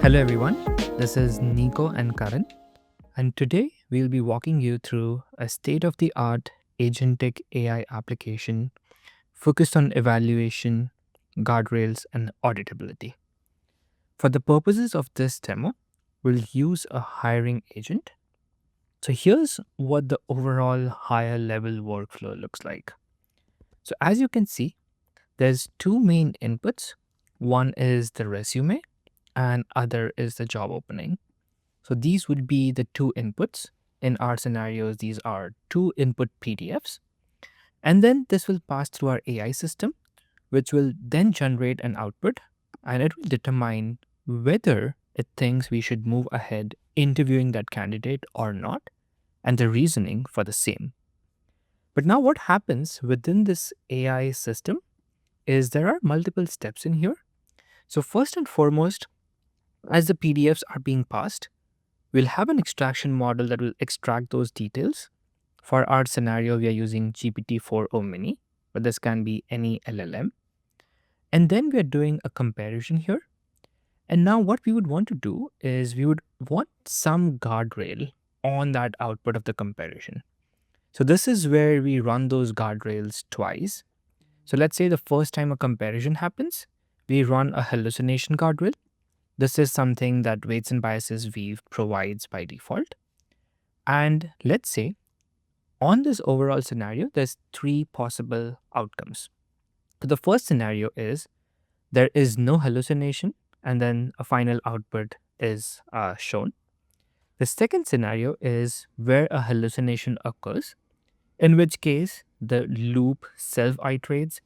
Hello everyone, this is Nico and Karan, and today we'll be walking you through a state of the art agentic AI application focused on evaluation, guardrails, and auditability. For the purposes of this demo, we'll use a hiring agent. So here's what the overall higher level workflow looks like. So as you can see, there's two main inputs. One is the resume and other is the job opening. So these would be the two inputs. In our scenarios, these are two input PDFs. And then this will pass through our AI system, which will then generate an output and it will determine whether it thinks we should move ahead interviewing that candidate or not, and the reasoning for the same. But now, what happens within this AI system is there are multiple steps in here. So, first and foremost, as the PDFs are being passed, we'll have an extraction model that will extract those details. For our scenario, we are using GPT-4o Mini, but this can be any LLM. And then we are doing a comparison here. And now what we would want to do is we would want some guardrail on that output of the comparison. So this is where we run those guardrails twice. So let's say the first time a comparison happens, we run a hallucination guardrail. This is something that weights and biases Weave provides by default. And let's say on this overall scenario, there's three possible outcomes. So the first scenario is there is no hallucination and then a final output is shown. The second scenario is where a hallucination occurs, in which case the loop self-iterates,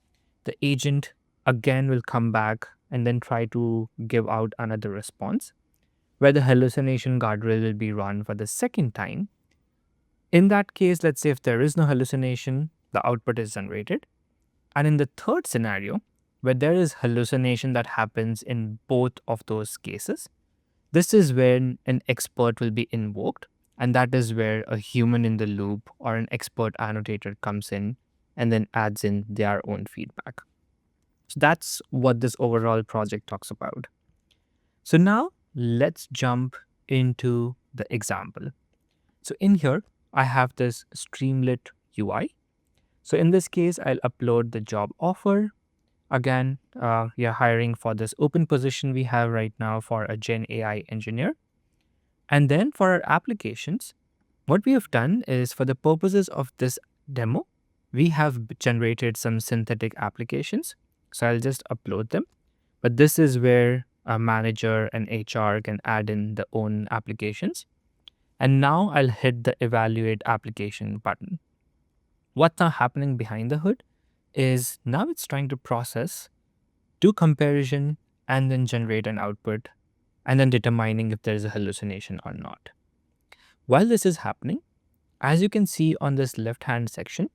the agent again will come back and then try to give out another response, where the hallucination guardrail will be run for the second time. In that case, let's say if there is no hallucination, the output is generated. And in the third scenario, where there is hallucination that happens in both of those cases, this is when an expert will be invoked, and that is where a human in the loop or an expert annotator comes in and then adds in their own feedback. So that's what this overall project talks about. So now let's jump into the example. So in here, I have this Streamlit UI. So in this case, I'll upload the job offer. Again, we are hiring for this open position we have right now for a Gen AI engineer. And then for our applications, what we have done is for the purposes of this demo, we have generated some synthetic applications. So I'll just upload them. But this is where a manager and HR can add in their own applications. And now I'll hit the evaluate application button. What's now happening behind the hood is now it's trying to process, do comparison, and then generate an output, and then determining if there is a hallucination or not. While this is happening, as you can see on this left-hand section,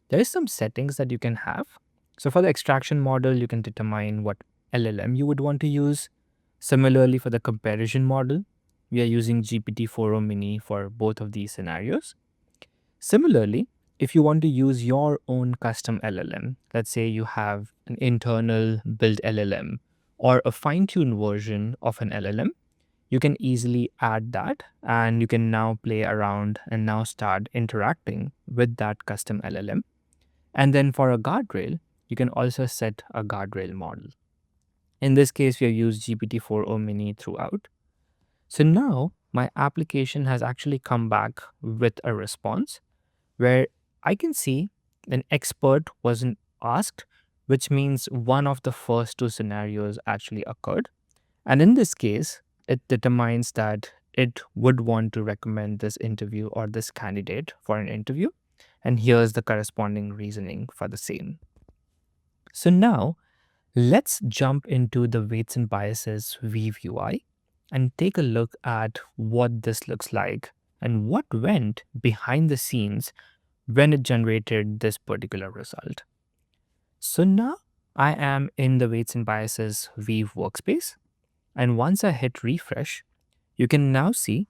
there is some settings that you can have. So for the extraction model, you can determine what LLM you would want to use. Similarly, for the comparison model, we are using GPT-4o Mini for both of these scenarios. Similarly, if you want to use your own custom LLM, let's say you have an internal built LLM or a fine-tuned version of an LLM, you can easily add that and you can now play around and now start interacting with that custom LLM. And then for a guardrail, you can also set a guardrail model. In this case, we have used GPT-4o Mini throughout. So now my application has actually come back with a response where I can see an expert wasn't asked, which means one of the first two scenarios actually occurred. And in this case, it determines that it would want to recommend this interview or this candidate for an interview. And here's the corresponding reasoning for the same. So now let's jump into the weights and biases Weave UI and take a look at what this looks like and what went behind the scenes when it generated this particular result. So now I am in the weights and biases Weave workspace. And once I hit refresh, you can now see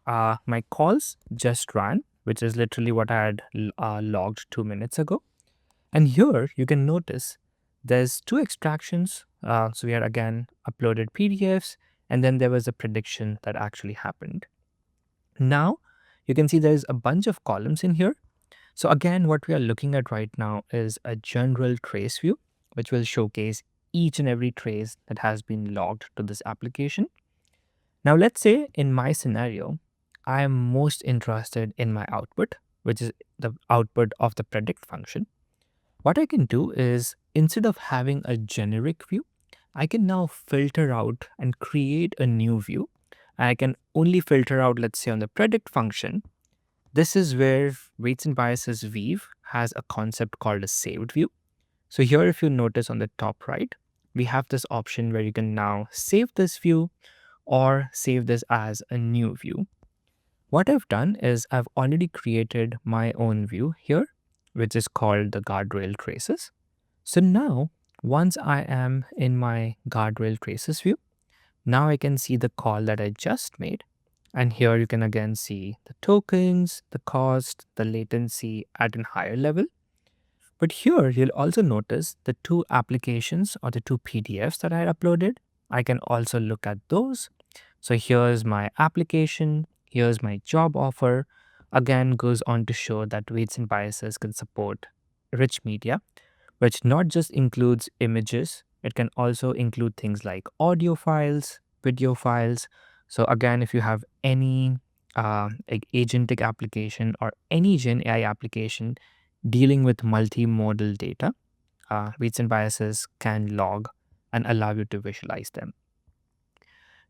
my calls just ran, which is literally what I had logged 2 minutes ago. And here you can notice there's two extractions. So we are again uploaded PDFs and then there was a prediction that actually happened. Now, you can see there's a bunch of columns in here. So again, what we are looking at right now is a general trace view, which will showcase each and every trace that has been logged to this application. Now, let's say in my scenario, I am most interested in my output, which is the output of the predict function. What I can do is, instead of having a generic view, I can now filter out and create a new view. I can only filter out, let's say, on the predict function. This is where weights and biases Weave has a concept called a saved view. So here, if you notice on the top right, we have this option where you can now save this view or save this as a new view. What I've done is I've already created my own view here, which is called the guardrail traces. So now, once I am in my guardrail traces view, now I can see the call that I just made. And here you can again see the tokens, the cost, the latency at a higher level. But here you'll also notice the two applications or the two PDFs that I had uploaded. I can also look at those. So here's my application, here's my job offer. Again, goes on to show that weights and biases can support rich media, which not just includes images, it can also include things like audio files, video files. So again, if you have any agentic application or any Gen AI application dealing with multimodal data, weights and biases can log and allow you to visualize them.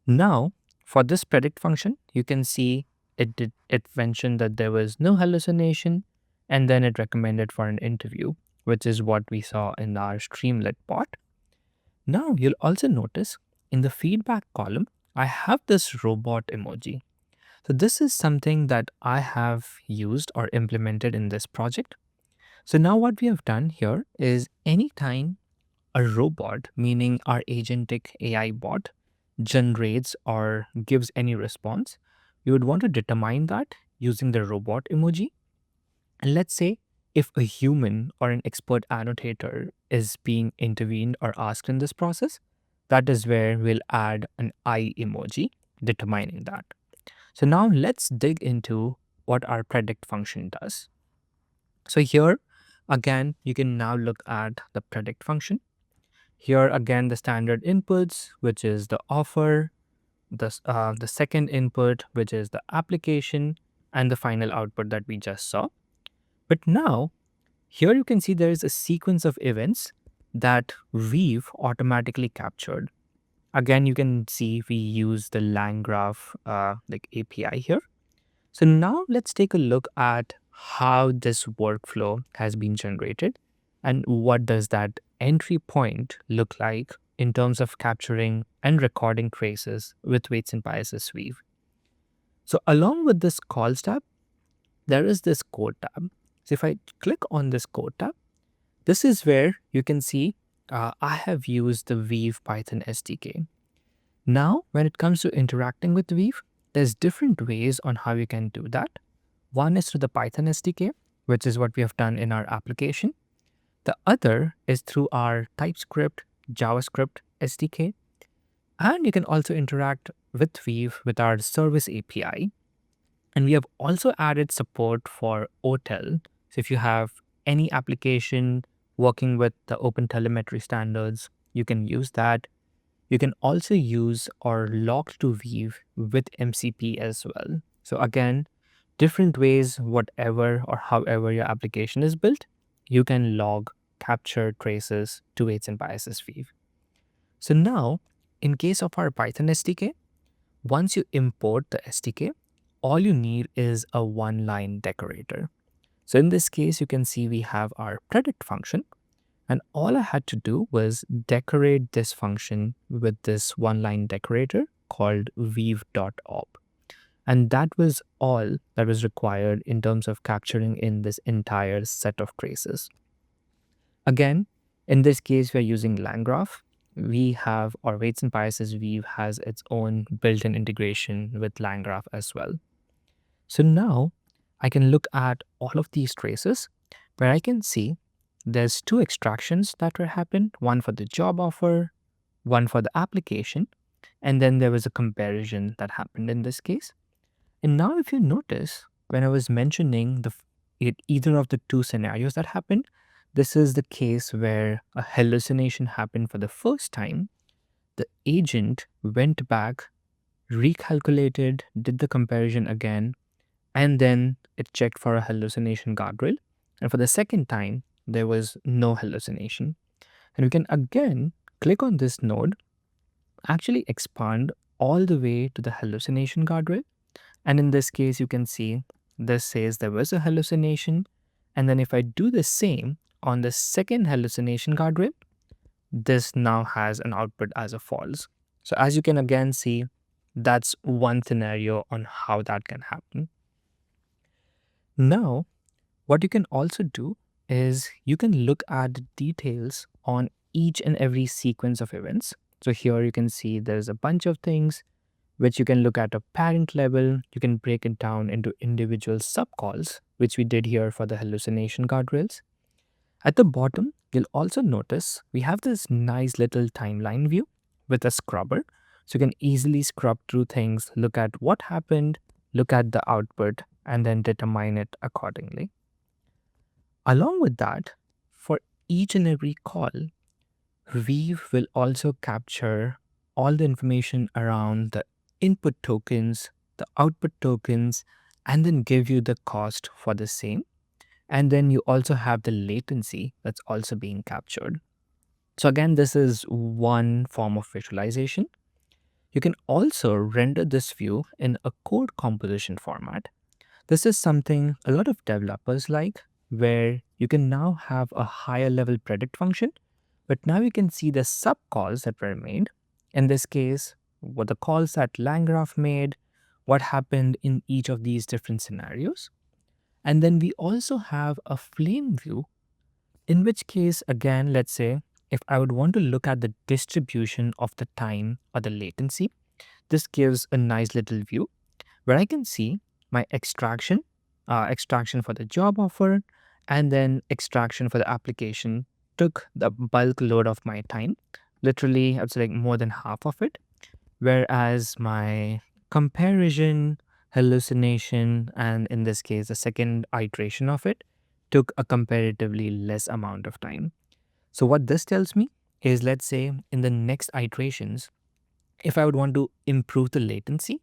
Now, for this predict function, you can see it mentioned that there was no hallucination, and then it recommended for an interview, which is what we saw in our Streamlit bot. Now, you'll also notice in the feedback column, I have this robot emoji. So this is something that I have used or implemented in this project. So now what we have done here is anytime a robot, meaning our agentic AI bot, generates or gives any response, you would want to determine that using the robot emoji. And let's say if a human or an expert annotator is being intervened or asked in this process, that is where we'll add an eye emoji determining that. So now let's dig into what our predict function does. So here, again, you can now look at the predict function. Here again, the standard inputs, which is the offer, the second input, which is the application, and the final output that we just saw. But now, here you can see there is a sequence of events that Weave automatically captured. Again, you can see we use the LangGraph API here. So now let's take a look at how this workflow has been generated and what does that entry point look like in terms of capturing and recording traces with weights and biases Weave. So along with this calls tab, there is this code tab. So if I click on this code tab, this is where you can see I have used the Weave Python SDK. Now, when it comes to interacting with Weave, there's different ways on how you can do that. One is through the Python SDK, which is what we have done in our application. The other is through our TypeScript, JavaScript SDK. And you can also interact with Weave with our service API. And we have also added support for OTel. So if you have any application working with the Open Telemetry standards, you can use that. You can also use or log to Weave with MCP as well. So again, different ways, whatever or however your application is built, you can log, capture traces to weights and biases Weave. So now, in case of our Python SDK, once you import the SDK, all you need is a one-line decorator. So in this case, you can see we have our predict function, and all I had to do was decorate this function with this one-line decorator called weave.op. And that was all that was required in terms of capturing in this entire set of traces. Again, in this case, we're using LangGraph. We have our weights and biases Weave has its own built-in integration with LangGraph as well. So now I can look at all of these traces where I can see there's two extractions that were happened, one for the job offer, one for the application. And then there was a comparison that happened in this case. And now if you notice, when I was mentioning either of the two scenarios that happened, this is the case where a hallucination happened for the first time. The agent went back, recalculated, did the comparison again, and then it checked for a hallucination guardrail. And for the second time, there was no hallucination. And we can again click on this node, actually expand all the way to the hallucination guardrail. And in this case, you can see this says there was a hallucination. And then if I do the same on the second hallucination guardrail, this now has an output as a false. So as you can again see, that's one scenario on how that can happen. Now, what you can also do is you can look at the details on each and every sequence of events. So here you can see there's a bunch of things which you can look at a parent level. You can break it down into individual subcalls, which we did here for the hallucination guardrails. At the bottom, you'll also notice we have this nice little timeline view with a scrubber. So you can easily scrub through things, look at what happened, look at the output, and then determine it accordingly. Along with that, for each and every call, Weave will also capture all the information around the input tokens, the output tokens, and then give you the cost for the same. And then you also have the latency that's also being captured. So again, this is one form of visualization. You can also render this view in a code composition format. This is something a lot of developers like, where you can now have a higher level predict function, but now you can see the subcalls that were made. In this case, what the calls that LangGraph made, what happened in each of these different scenarios. And then we also have a flame view, in which case, again, let's say, if I would want to look at the distribution of the time or the latency, this gives a nice little view where I can see my extraction for the job offer, and then extraction for the application took the bulk load of my time. Literally, I would say like more than half of it. Whereas my comparison, hallucination, and in this case, the second iteration of it took a comparatively less amount of time. So what this tells me is, let's say in the next iterations, if I would want to improve the latency,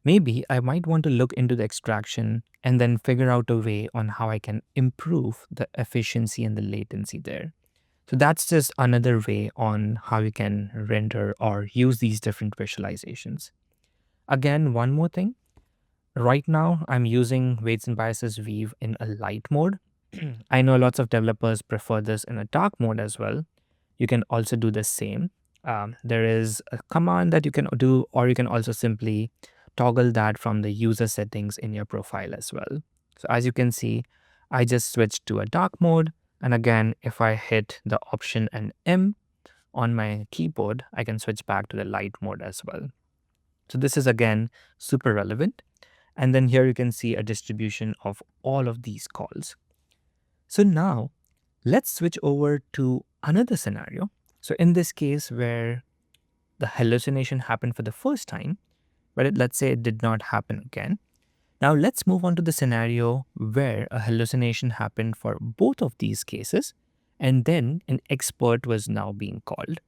maybe I might want to look into the extraction and then figure out a way on how I can improve the efficiency and the latency there. So that's just another way on how you can render or use these different visualizations. Again, one more thing. Right now, I'm using weights and biases Weave in a light mode. I know lots of developers prefer this in a dark mode as well. You can also do the same. There is a command that you can do, or you can also simply toggle that from the user settings in your profile as well. So as you can see, I just switched to a dark mode. And again, if I hit the Option and M on my keyboard, I can switch back to the light mode as well. So this is again super relevant. And then here you can see a distribution of all of these calls. So now let's switch over to another scenario. So in this case where the hallucination happened for the first time, but let's say it did not happen again. Now let's move on to the scenario where a hallucination happened for both of these cases, and then an expert was now being called.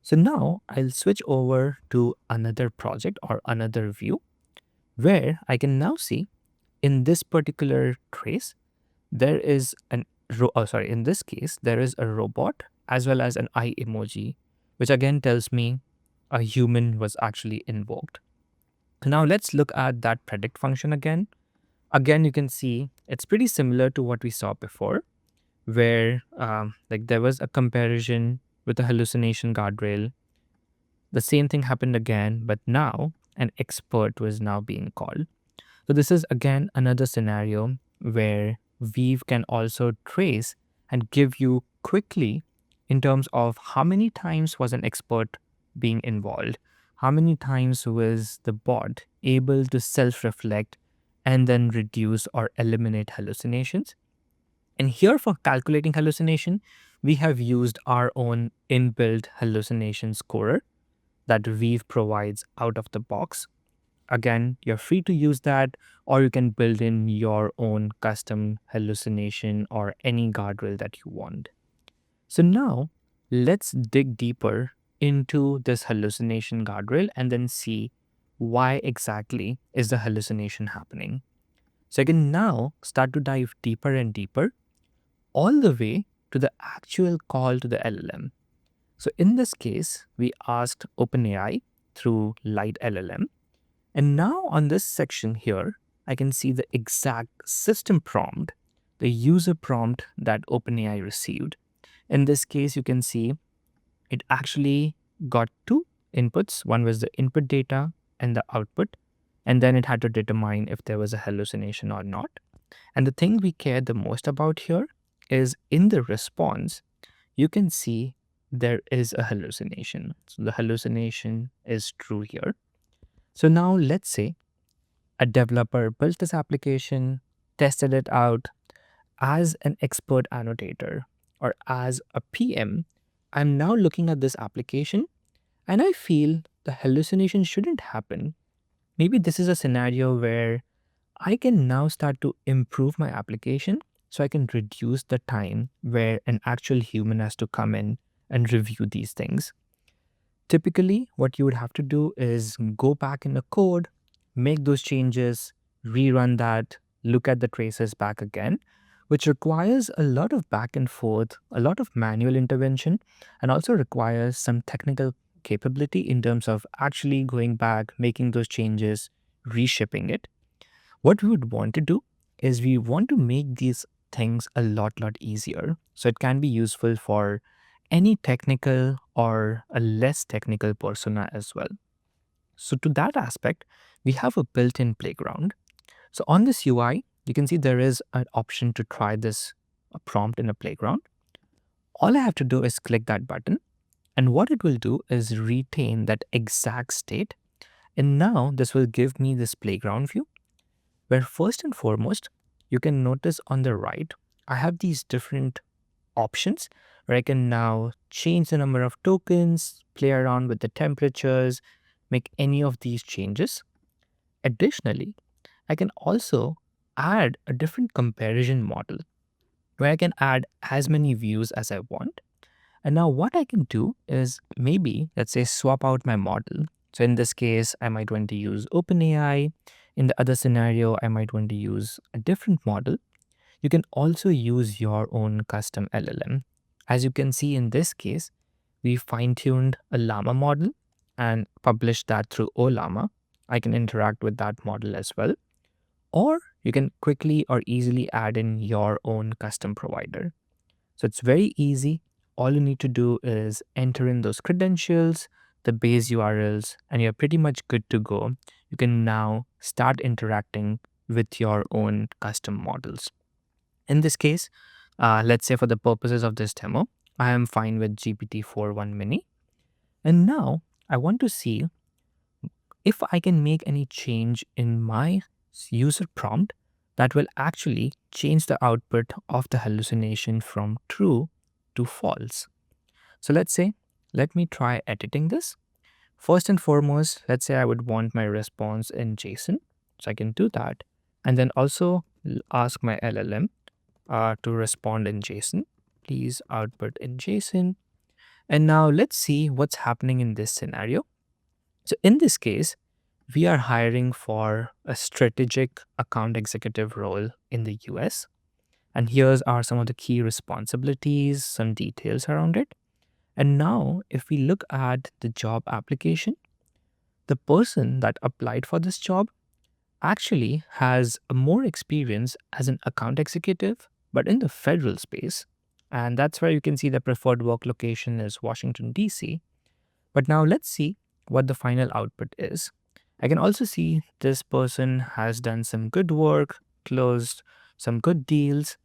So now I'll switch over to another project or another view where I can now see in this particular trace, there is in this case, there is a robot as well as an eye emoji, which again tells me a human was actually invoked. So now let's look at that predict function again. Again, you can see it's pretty similar to what we saw before, where like there was a comparison with a hallucination guardrail. The same thing happened again, but now an expert was now being called. So this is again another scenario where Weave can also trace and give you quickly in terms of how many times was an expert being involved, how many times was the bot able to self-reflect and then reduce or eliminate hallucinations. And here for calculating hallucination, we have used our own inbuilt hallucination scorer. that Weave provides out of the box. Again, you're free to use that, or you can build in your own custom hallucination or any guardrail that you want. So now let's dig deeper into this hallucination guardrail and then see why exactly is the hallucination happening. So I can now start to dive deeper and deeper all the way to the actual call to the LLM. So in this case, we asked OpenAI through Light LLM. And now on this section here, I can see the exact system prompt, the user prompt that OpenAI received. In this case, you can see it actually got two inputs. One was the input data and the output. And then it had to determine if there was a hallucination or not. And the thing we care the most about here is in the response, you can see there is a hallucination. So the hallucination is true here. So now let's say a developer built this application, tested it out as an expert annotator or as a PM. I'm now looking at this application and I feel the hallucination shouldn't happen. Maybe this is a scenario where I can now start to improve my application so I can reduce the time where an actual human has to come in and review these things. Typically, what you would have to do is go back in the code, make those changes, rerun that, look at the traces back again, which requires a lot of back and forth, a lot of manual intervention, and also requires some technical capability in terms of actually going back, making those changes, reshipping it. What we would want to do is we want to make these things a lot easier. So it can be useful for any technical or a less technical persona as well. So to that aspect, we have a built-in playground. So on this UI, you can see there is an option to try this prompt in a playground. All I have to do is click that button, and what it will do is retain that exact state. And now this will give me this playground view where first and foremost, you can notice on the right, I have these different options where I can now change the number of tokens, play around with the temperatures, make any of these changes. Additionally, I can also add a different comparison model where I can add as many views as I want. And now what I can do is maybe, let's say, swap out my model. So in this case, I might want to use OpenAI. In the other scenario, I might want to use a different model. You can also use your own custom LLM. As you can see in this case, we fine-tuned a llama model and published that through ollama. I can interact with that model as well. Or you can quickly or easily add in your own custom provider. So it's very easy. All you need to do is enter in those credentials, the base URLs, and you're pretty much good to go. You can now start interacting with your own custom models. In this case, let's say for the purposes of this demo, I am fine with GPT-4 mini. And now I want to see if I can make any change in my user prompt that will actually change the output of the hallucination from true to false. So let's say, let me try editing this. First and foremost, let's say I would want my response in JSON. So I can do that. And then also ask my LLM to respond in JSON. Please output in JSON. And now let's see what's happening in this scenario. So in this case, we are hiring for a strategic account executive role in the US. And here's are some of the key responsibilities, some details around it. And now if we look at the job application, the person that applied for this job actually has more experience as an account executive, but in the federal space. And that's where you can see the preferred work location is Washington, D.C. But now let's see what the final output is. I can also see this person has done some good work, closed some good deals.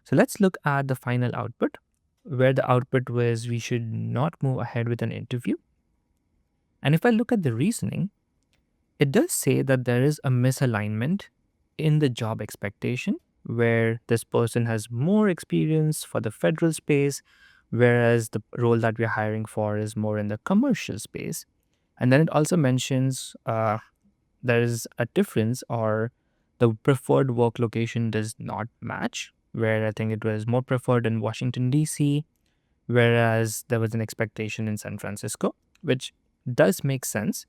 So let's look at the final output, where the output was we should not move ahead with an interview. And if I look at the reasoning, it does say that there is a misalignment in the job expectation where this person has more experience for the federal space, whereas the role that we're hiring for is more in the commercial space. And then it also mentions there is a difference, or the preferred work location does not match, where I think it was more preferred in Washington, D.C., whereas there was an expectation in San Francisco, which does make sense.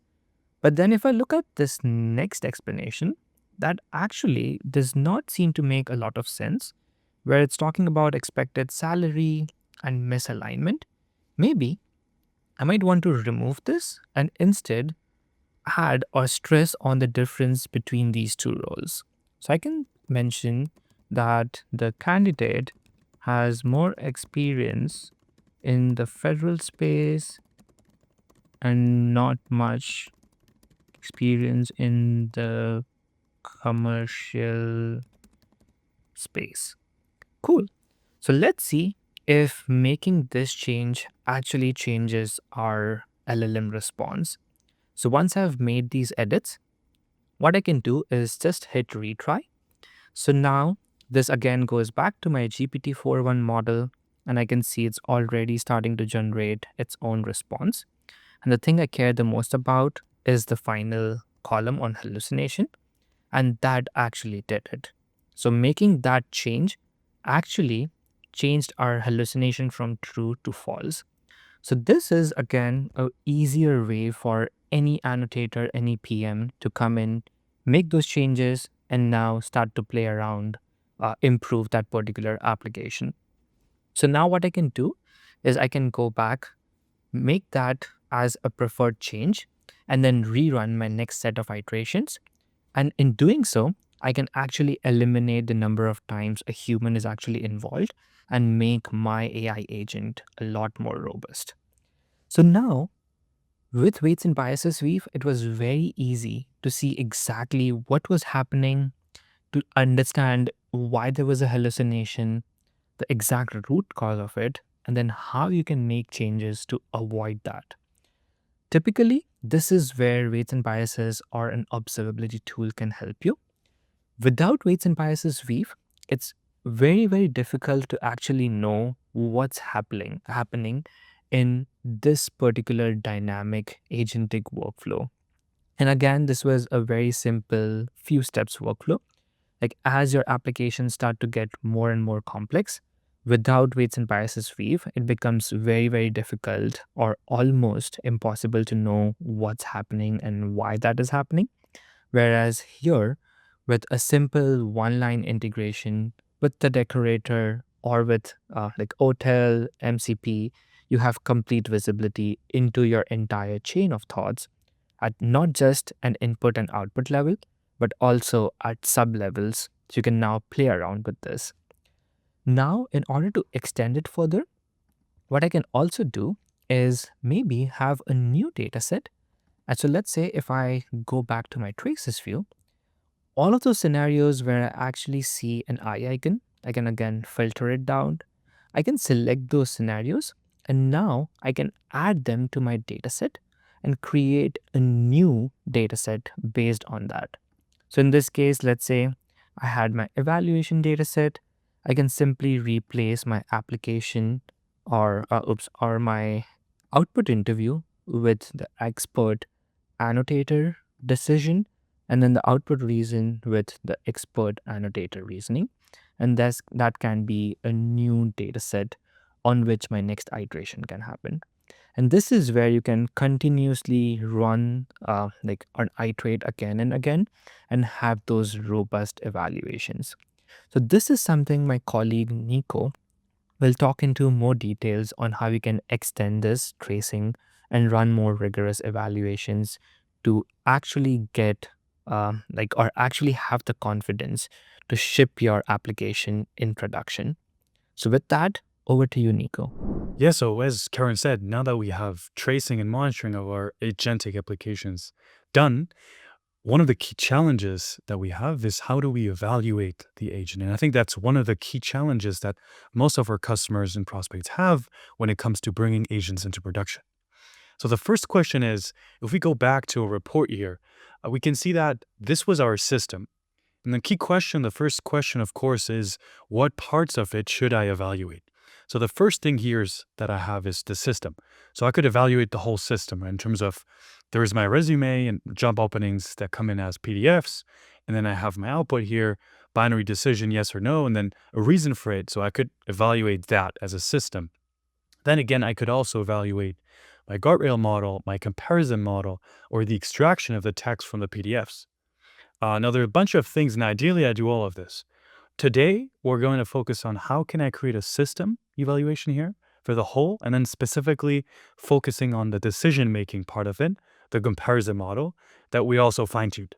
But then if I look at this next explanation, that actually does not seem to make a lot of sense, where it's talking about expected salary and misalignment. Maybe I might want to remove this and instead add or stress on the difference between these two roles. So I can mention that the candidate has more experience in the federal space and not much experience in the commercial space. Cool. So let's see if making this change actually changes our LLM response. So once I've made these edits, what I can do is just hit retry. So now this again goes back to my GPT-4.1 model, and I can see it's already starting to generate its own response. And the thing I care the most about is the final column on hallucination, and that actually did it. So making that change actually changed our hallucination from true to false. So this is again a easier way for any annotator, any PM to come in, make those changes, and now start to play around, improve that particular application. So now what I can do is I can go back, make that as a preferred change, and then rerun my next set of iterations. And in doing so, I can actually eliminate the number of times a human is actually involved and make my AI agent a lot more robust. So now, with weights and biases weave, it was very easy to see exactly what was happening, to understand why there was a hallucination, the exact root cause of it, and then how you can make changes to avoid that. Typically, this is where weights and biases or an observability tool can help you. Without weights and biases weave, it's very, very difficult to actually know what's happening in this particular dynamic agentic workflow. And again, this was a very simple few steps workflow. Like as your applications start to get more and more complex, without weights and biases weave, it becomes very, very difficult or almost impossible to know what's happening and why that is happening. Whereas here, with a simple one line integration with the decorator or with like hotel, MCP, you have complete visibility into your entire chain of thoughts at not just an input and output level, but also at sub levels. So you can now play around with this. Now, in order to extend it further, what I can also do is maybe have a new data set. And so let's say if I go back to my traces view, all of those scenarios where I actually see an eye icon, I can again filter it down. I can select those scenarios, and now I can add them to my dataset and create a new dataset based on that. So in this case, let's say I had my evaluation dataset. I can simply replace my application or my output interview with the expert annotator decision, and then the output reason with the expert annotator reasoning. And that can be a new data set on which my next iteration can happen. And this is where you can continuously run like or iterate again and again and have those robust evaluations. So this is something my colleague Nico will talk into more details on how we can extend this tracing and run more rigorous evaluations to actually get or actually have the confidence to ship your application in production. So with that, over to you, Nico. Yeah, so as Karan said, now that we have tracing and monitoring of our agentic applications done, one of the key challenges that we have is how do we evaluate the agent? And I think that's one of the key challenges that most of our customers and prospects have when it comes to bringing agents into production. So the first question is, if we go back to a report here, we can see that this was our system. And the first question, of course, is what parts of it should I evaluate? So the first thing here is that I have is the system. So I could evaluate the whole system in terms of There's my resume and job openings that come in as PDFs. And then I have my output here, binary decision, yes or no, and then a reason for it. So I could evaluate that as a system. Then again, I could also evaluate my guardrail model, my comparison model, or the extraction of the text from the PDFs. Now, there are a bunch of things, and ideally I do all of this. Today, we're going to focus on how can I create a system evaluation here for the whole, and then specifically focusing on the decision-making part of it, the comparison model that we also fine-tuned.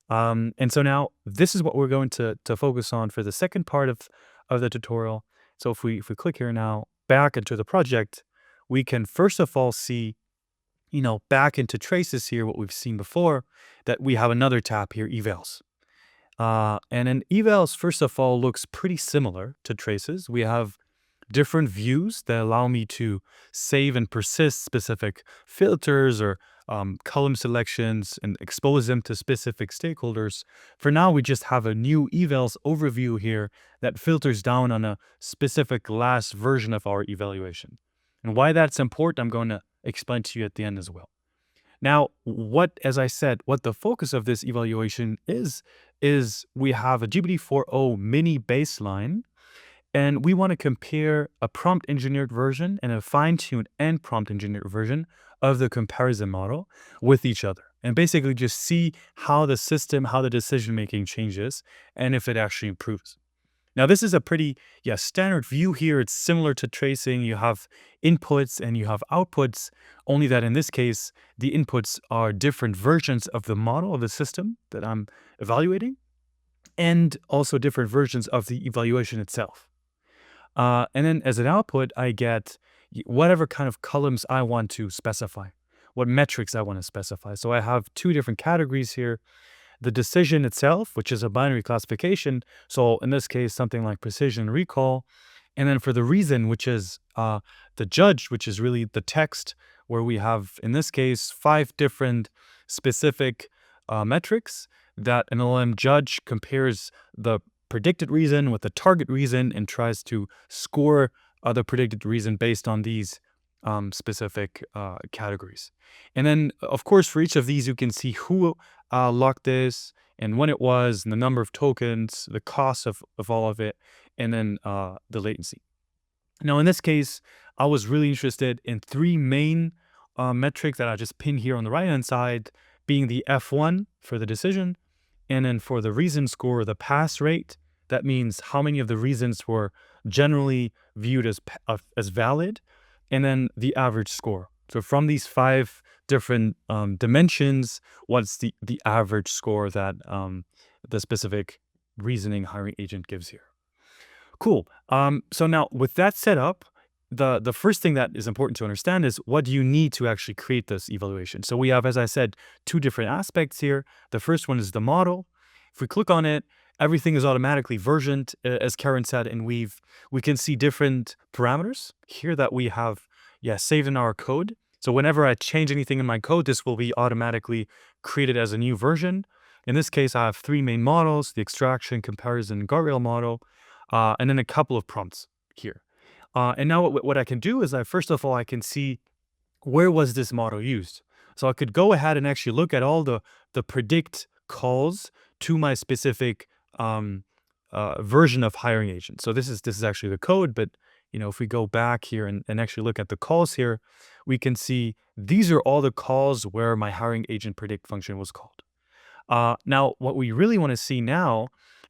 And so now this is what we're going to focus on for the second part of the tutorial. So if we click here now, back into the project, we can first of all see, back into traces here, what we've seen before, that we have another tab here, evals. And in evals, first of all, looks pretty similar to traces. We have different views that allow me to save and persist specific filters or column selections and expose them to specific stakeholders. For now, we just have a new evals overview here that filters down on a specific last version of our evaluation. And why that's important, I'm going to explain to you at the end as well. Now, as I said, what the focus of this evaluation is we have a GPT-4o mini baseline, and we want to compare a prompt engineered version and a fine-tuned and prompt engineered version of the comparison model with each other. And basically just see how the system, how the decision-making changes, and if it actually improves. Now, this is a pretty, standard view here. It's similar to tracing. You have inputs and you have outputs, only that in this case, the inputs are different versions of the model of the system that I'm evaluating, and also different versions of the evaluation itself. And then as an output, I get whatever kind of columns I want to specify, what metrics I want to specify. So I have two different categories here. The decision itself, which is a binary classification. So in this case, something like precision recall. And then for the reason, which is the judge, which is really the text, where we have, in this case, 5 different specific metrics that an LLM judge compares the predicted reason with the target reason and tries to score the predicted reason based on these specific categories. And then, of course, for each of these, you can see who locked this and when it was, and the number of tokens, the cost of all of it, and then the latency. Now, in this case, I was really interested in 3 main metrics that I just pinned here on the right-hand side, being the F1 for the decision, and then for the reason score, the pass rate. That means how many of the reasons were generally viewed as valid, and then the average score. So from these 5 different dimensions, what's the average score that the specific reasoning hiring agent gives here? Cool. So now with that set up, the first thing that is important to understand is what do you need to actually create this evaluation? So we have, as I said, 2 different aspects here. The first one is the model. If we click on it, everything is automatically versioned, as Karan said in Weave. We can see different parameters here that we have saved in our code. So whenever I change anything in my code, this will be automatically created as a new version. In this case, I have 3 main models, the extraction, comparison, guardrail model, and then a couple of prompts here. And now what I can do is first of all, I can see where was this model used. So I could go ahead and actually look at all the predict calls to my specific version of hiring agent. So this is actually the code, but if we go back here and actually look at the calls here, we can see these are all the calls where my hiring agent predict function was called. Now, what we really want to see now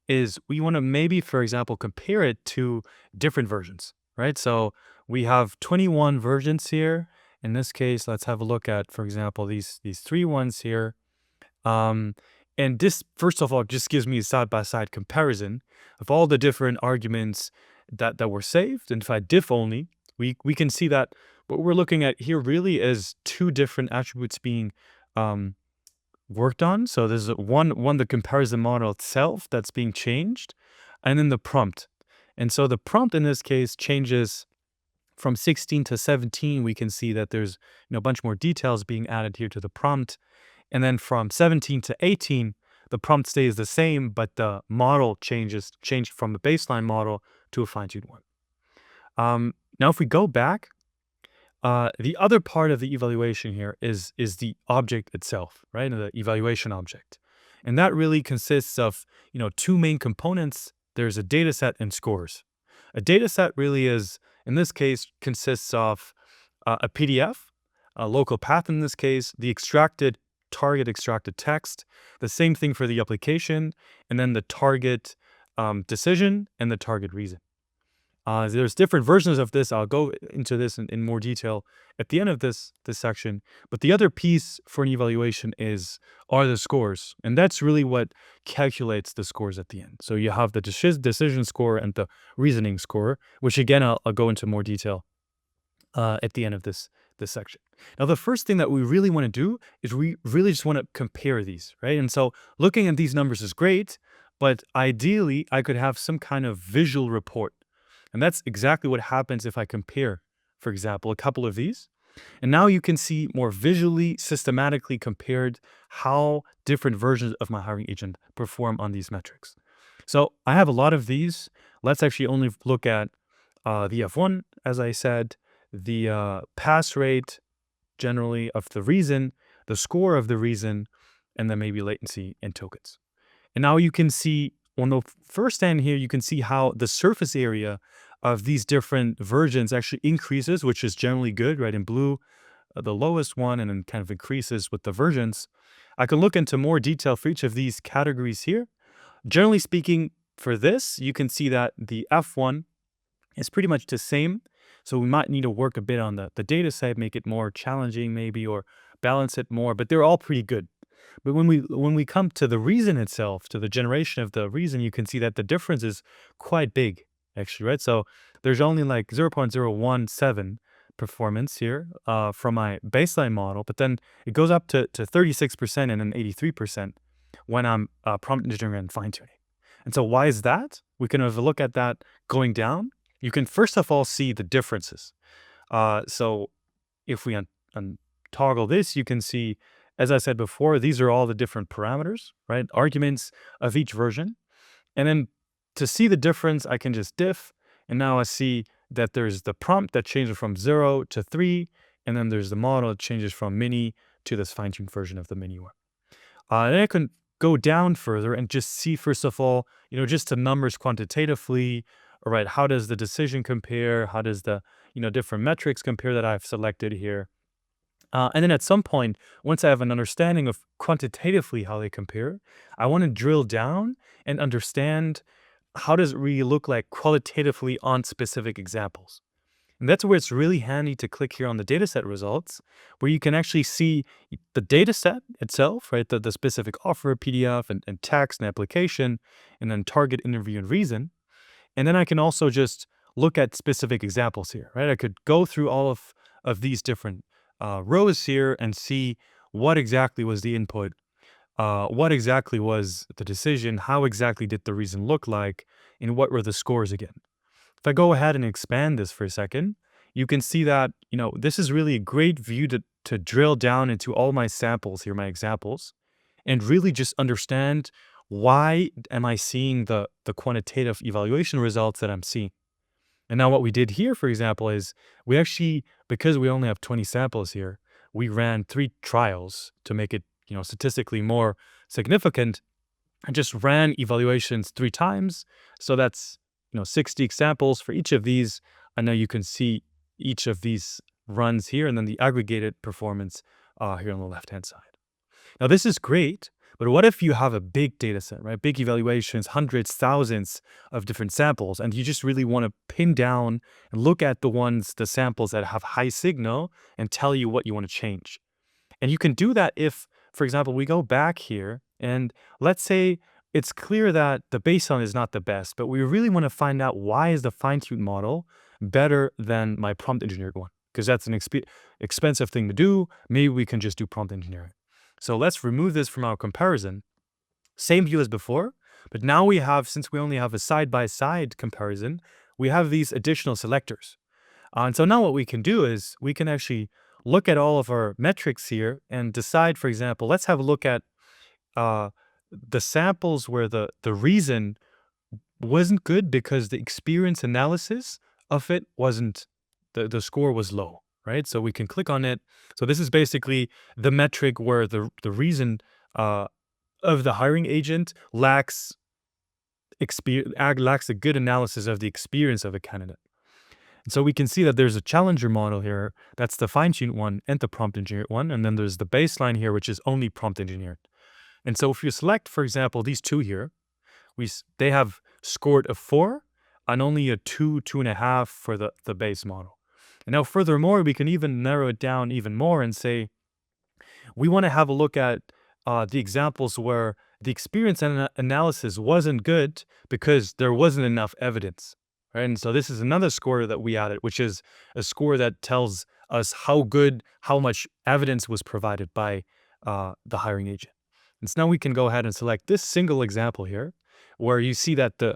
is we want to maybe, for example, compare it to different versions, right? So we have 21 versions here. In this case, let's have a look at, for example, these 3 ones here. And this, first of all, just gives me a side-by-side comparison of all the different arguments that were saved. And if I diff only, we can see that what we're looking at here really is 2 different attributes being worked on. So there's one the comparison model itself that's being changed, and then the prompt. And so the prompt in this case changes from 16 to 17. We can see that there's a bunch more details being added here to the prompt. And then from 17 to 18, the prompt stays the same, but the model changed from a baseline model to a fine-tuned one. Now, if we go back, The other part of the evaluation here is the object itself, right? The evaluation object. And that really consists of, two main components. There's a data set and scores. A data set really is, in this case, consists of a PDF, a local path in this case, the target extracted text, the same thing for the application, and then the target decision and the target reason. There's different versions of this. I'll go into this in more detail at the end of this section. But the other piece for an evaluation are the scores, and that's really what calculates the scores at the end. So you have the decision score and the reasoning score, which again I'll go into more detail at the end of this section. Now, the first thing that we really want to do is we really just want to compare these, right? And so looking at these numbers is great, but ideally I could have some kind of visual report. And that's exactly what happens if I compare, for example, a couple of these. And now you can see more visually, systematically compared how different versions of my hiring agent perform on these metrics. So I have a lot of these. Let's actually only look at the F1, as I said, the pass rate generally of the reason, the score of the reason, and then maybe latency and tokens. And now you can see on the first hand here, you can see how the surface area of these different versions actually increases, which is generally good, right? In blue, the lowest one, and then kind of increases with the versions. I can look into more detail for each of these categories here. Generally speaking, for this, you can see that the F1 is pretty much the same. So we might need to work a bit on the data set, make it more challenging maybe, or balance it more, but they're all pretty good. But when we come to the reason itself, to the generation of the reason, you can see that the difference is quite big, actually, right? So there's only like 0.017 performance here from my baseline model, but then it goes up to 36% and then 83% when I'm prompt engineering and fine-tuning. And so why is that? We can have a look at that going down. You can first of all see the differences. So if we toggle this, you can see, as I said before, these are all the different parameters, right? Arguments of each version. And then to see the difference, I can just diff. And now I see that there's the prompt that changes from 0 to 3. And then there's the model that changes from mini to this fine-tuned version of the mini one. And I can go down further and just see, first of all, just the numbers quantitatively. All right, how does the decision compare? How does the, different metrics compare that I've selected here? And then at some point, once I have an understanding of quantitatively how they compare, I want to drill down and understand how does it really look like qualitatively on specific examples. And that's where it's really handy to click here on the dataset results, where you can actually see the dataset itself, right? The specific offer, PDF, and text and application, and then target, interview, and reason. And then I can also just look at specific examples here, right? I could go through all of these different rows here and see what exactly was the input, what exactly was the decision, how exactly did the reason look like, and what were the scores again. If I go ahead and expand this for a second, you can see that, this is really a great view to drill down into all my samples here, my examples, and really just understand why am I seeing the quantitative evaluation results that I'm seeing. And now what we did here, for example, is we actually, because we only have 20 samples here, we ran 3 trials to make it, statistically more significant. I just ran evaluations 3 times. So that's, 60 samples for each of these. And now you can see each of these runs here and then the aggregated performance here on the left-hand side. Now, this is great, but what if you have a big data set, right? Big evaluations, hundreds, thousands of different samples, and you just really want to pin down and look at the samples that have high signal and tell you what you want to change. And you can do that if, for example, we go back here and let's say it's clear that the baseline is not the best, but we really want to find out why is the fine-tuned model better than my prompt engineered one? Because that's an expensive thing to do. Maybe we can just do prompt engineering. So let's remove this from our comparison. Same view as before, but now we have, since we only have a side-by-side comparison, we have these additional selectors. And so now what we can do is we can actually look at all of our metrics here and decide, for example, let's have a look at the samples where the reason wasn't good because the experience analysis of it wasn't, the score was low. right? So we can click on it. So this is basically the metric where the reason of the hiring agent lacks lacks a good analysis of the experience of a candidate. And so we can see that there's a challenger model here. That's the fine-tuned one and the prompt engineered one. And then there's the baseline here, which is only prompt engineered. And so if you select, for example, these two here, they have scored a 4 and only a 2, 2.5 for the base model. And now furthermore, we can even narrow it down even more and say, we want to have a look at the examples where the experience and analysis wasn't good because there wasn't enough evidence. Right? And so this is another score that we added, which is a score that tells us how much evidence was provided by the hiring agent. And so now we can go ahead and select this single example here, where you see that the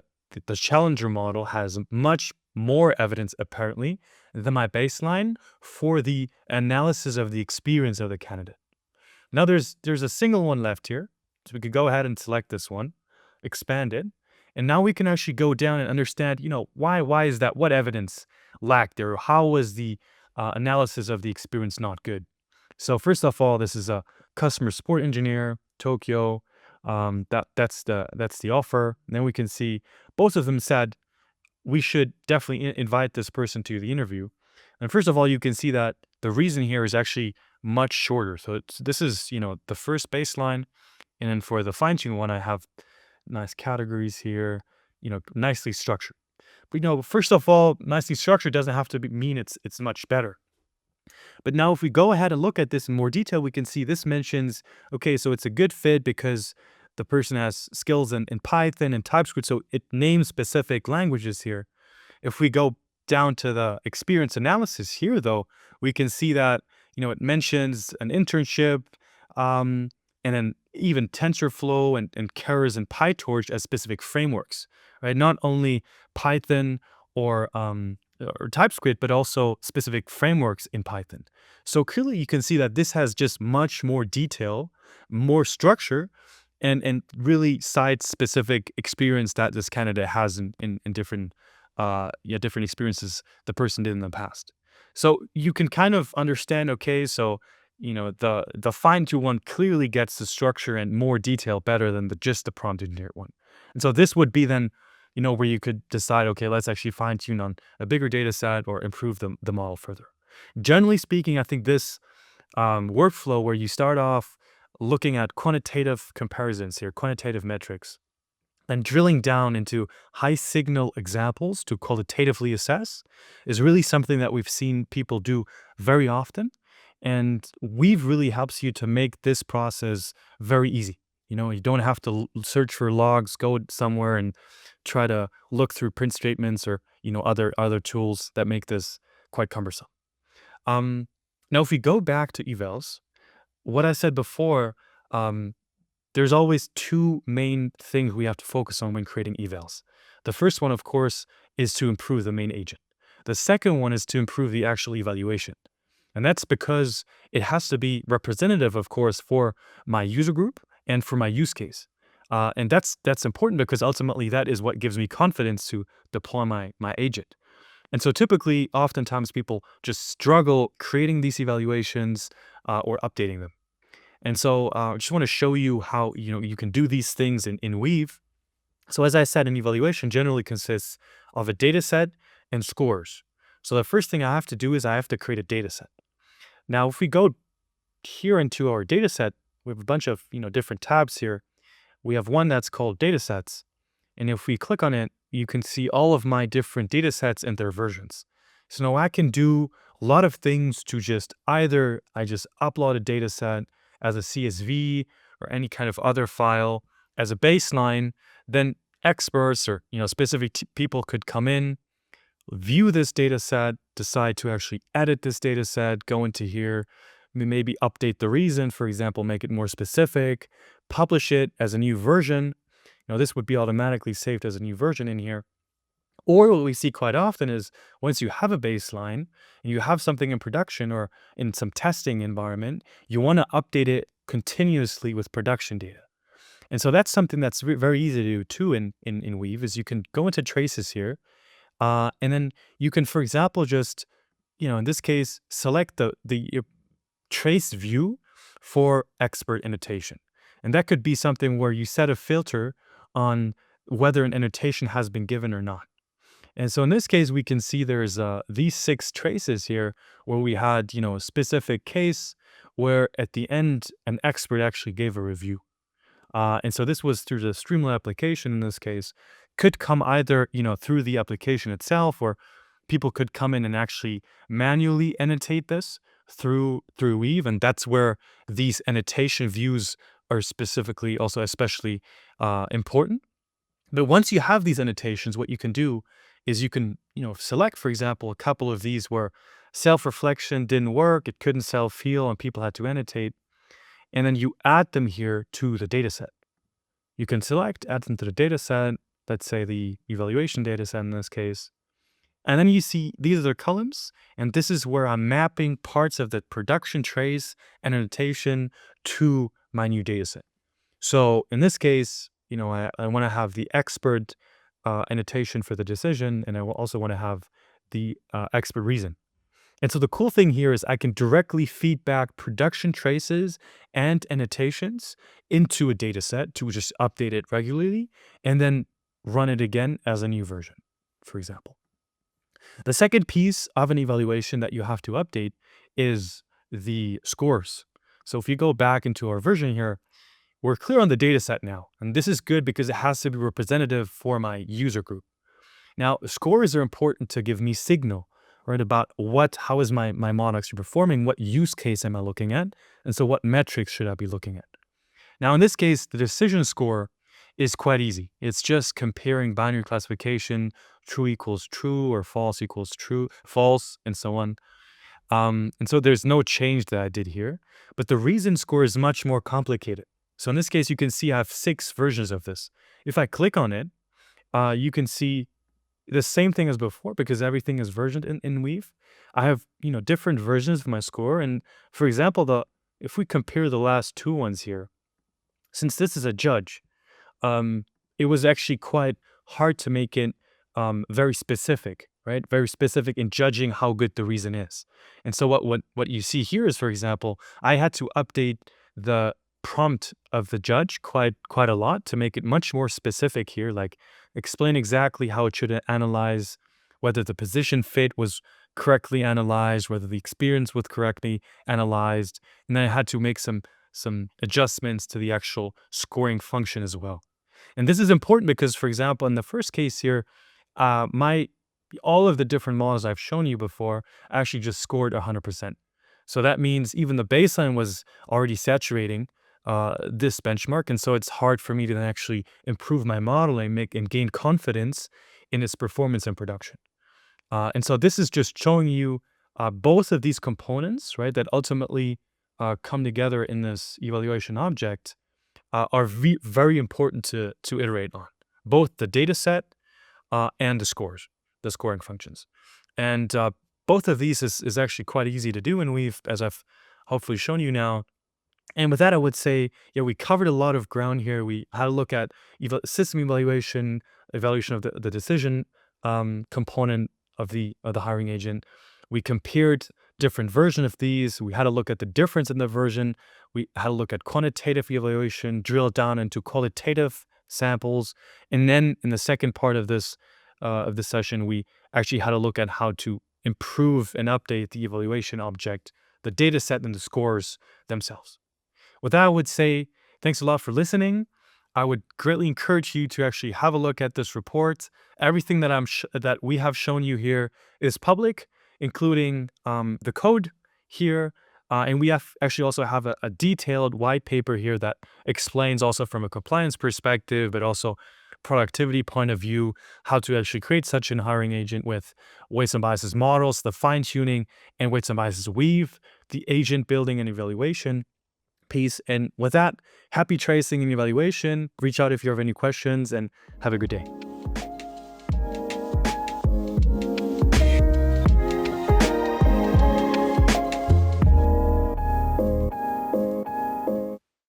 challenger model has much more evidence apparently than my baseline for the analysis of the experience of the candidate. Now there's a single one left here. So we could go ahead and select this one, expand it. And now we can actually go down and understand, why is that? What evidence lacked there? How was the analysis of the experience not good? So first of all, this is a customer support engineer, Tokyo. That's the offer. And then we can see both of them said we should definitely invite this person to the interview. And first of all, you can see that the reason here is actually much shorter. So this is, the first baseline. And then for the fine-tune one, I have nice categories here, nicely structured. But, first of all, nicely structured doesn't have to mean it's much better. But now if we go ahead and look at this in more detail, we can see this mentions, okay, so it's a good fit because the person has skills in Python and TypeScript. So it names specific languages here. If we go down to the experience analysis here, though, we can see that, it mentions an internship, and then even TensorFlow and Keras and PyTorch as specific frameworks, right? Not only Python or TypeScript, but also specific frameworks in Python. So clearly you can see that this has just much more detail, more structure, and really site-specific experience that this candidate has in different different experiences the person did in the past. So you can kind of understand, okay, so the fine-tune one clearly gets the structure and more detail better than just the prompt engineered one. And so this would be then, where you could decide, okay, let's actually fine-tune on a bigger data set or improve the model further. Generally speaking, I think this workflow where you start off looking at quantitative comparisons here, quantitative metrics, and drilling down into high signal examples to qualitatively assess is really something that we've seen people do very often. And Weave really helps you to make this process very easy. You don't have to search for logs, go somewhere and try to look through print statements or, other tools that make this quite cumbersome. Now, if we go back to evals, what I said before, there's always two main things we have to focus on when creating evals. The first one, of course, is to improve the main agent. The second one is to improve the actual evaluation. And that's because it has to be representative, of course, for my user group and for my use case. And that's important because ultimately that is what gives me confidence to deploy my agent. And so typically, oftentimes people just struggle creating these evaluations or updating them. And so I just want to show you how you can do these things in Weave. So as I said, an evaluation generally consists of a data set and scores. So the first thing I have to do is I have to create a data set. Now, if we go here into our data set, we have a bunch of different tabs here. We have one that's called datasets. And if we click on it, you can see all of my different data sets and their versions. So now I can do a lot of things to just either I just upload a data set as a CSV or any kind of other file as a baseline, then experts or specific people could come in, view this data set, decide to actually edit this data set, go into here, maybe update the reason, for example, make it more specific, publish it as a new version. This would be automatically saved as a new version in here. Or what we see quite often is once you have a baseline and you have something in production or in some testing environment, you want to update it continuously with production data. And so that's something that's very easy to do too in Weave is you can go into traces here, and then you can, for example, just in this case, select the trace view for expert annotation. And that could be something where you set a filter on whether an annotation has been given or not. And so in this case, we can see there's these 6 traces here where we had, a specific case where at the end, an expert actually gave a review. And so this was through the Streamlit application in this case, could come either, through the application itself, or people could come in and actually manually annotate this through Weave. And that's where these annotation views are specifically also especially important. But once you have these annotations, what you can do is you can, select, for example, a couple of these where self-reflection didn't work, it couldn't self-heal, and people had to annotate. And then you add them here to the data set. You can select, add them to the data set, let's say the evaluation data set in this case. And then you see these are the columns, and this is where I'm mapping parts of the production trace and annotation to my new data set. So in this case, I want to have the expert annotation for the decision, and I will also want to have the expert reason. And so the cool thing here is I can directly feed back production traces and annotations into a data set to just update it regularly and then run it again as a new version, for example. The second piece of an evaluation that you have to update is the scores. So if you go back into our version here, we're clear on the data set now. And this is good because it has to be representative for my user group. Now, scores are important to give me signal, right, about how is my model actually performing, what use case am I looking at, and so what metrics should I be looking at. Now, in this case, the decision score is quite easy. It's just comparing binary classification, true equals true or false equals true, false, and so on. And so there's no change that I did here, but the reason score is much more complicated. So in this case, you can see I have 6 versions of this. If I click on it, you can see the same thing as before because everything is versioned in Weave. I have, different versions of my score. And for example, if we compare the last 2 ones here, since this is a judge, it was actually quite hard to make it very specific, right? Very specific in judging how good the reason is. And so what you see here is, for example, I had to update the prompt of the judge quite a lot to make it much more specific here, like explain exactly how it should analyze, whether the position fit was correctly analyzed, whether the experience was correctly analyzed, and then I had to make some adjustments to the actual scoring function as well. And this is important because, for example, in the first case here, all of the different models I've shown you before actually just scored 100%. So that means even the baseline was already saturating this benchmark, and so it's hard for me to then actually improve my model and gain confidence in its performance in production. And so this is just showing you both of these components, right, that ultimately come together in this evaluation object are very important to iterate on, both the data set and the scoring functions. And both of these is actually quite easy to do in Weave, as I've hopefully shown you now. And with that, I would say, we covered a lot of ground here. We had a look at system evaluation of the decision component of the hiring agent. We compared different versions of these. We had a look at the difference in the version. We had a look at quantitative evaluation, drilled down into qualitative samples. And then in the second part of this session, we actually had a look at how to improve and update the evaluation object, the data set, and the scores themselves. With that, I would say thanks a lot for listening. I would greatly encourage you to actually have a look at this report. Everything that we have shown you here is public, including the code here. And we actually also have a detailed white paper here that explains also from a compliance perspective, but also productivity point of view, how to actually create such an hiring agent with weights and biases models, the fine-tuning, and weights and biases Weave, the agent building and evaluation piece. And with that, happy tracing and evaluation. Reach out if you have any questions, and have a good day.